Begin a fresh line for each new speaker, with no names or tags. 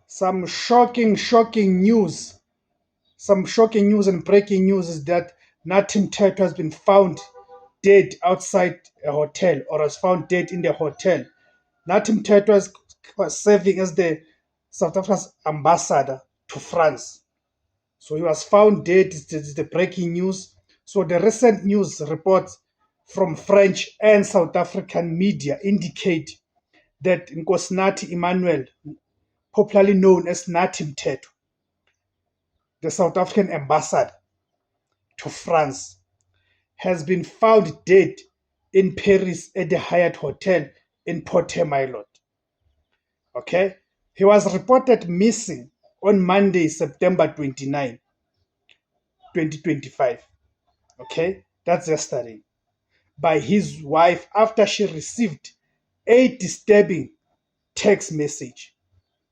Some shocking news. Some shocking news and breaking news is that Natim Teto has been found dead outside a hotel, or was found dead in the hotel. Natim Teto was serving as the South Africa's ambassador to France. So he was found dead. It's the breaking news. So the recent news reports from French and South African media indicate that Nkosinathi Emmanuel, popularly known as Natim Teto, the South African ambassador to France, has been found dead in Paris at the Hyatt Hotel in Port Hermilot. Okay? He was reported missing on Monday, September 29, 2025. Okay? That's yesterday. By his wife after she received a disturbing text message.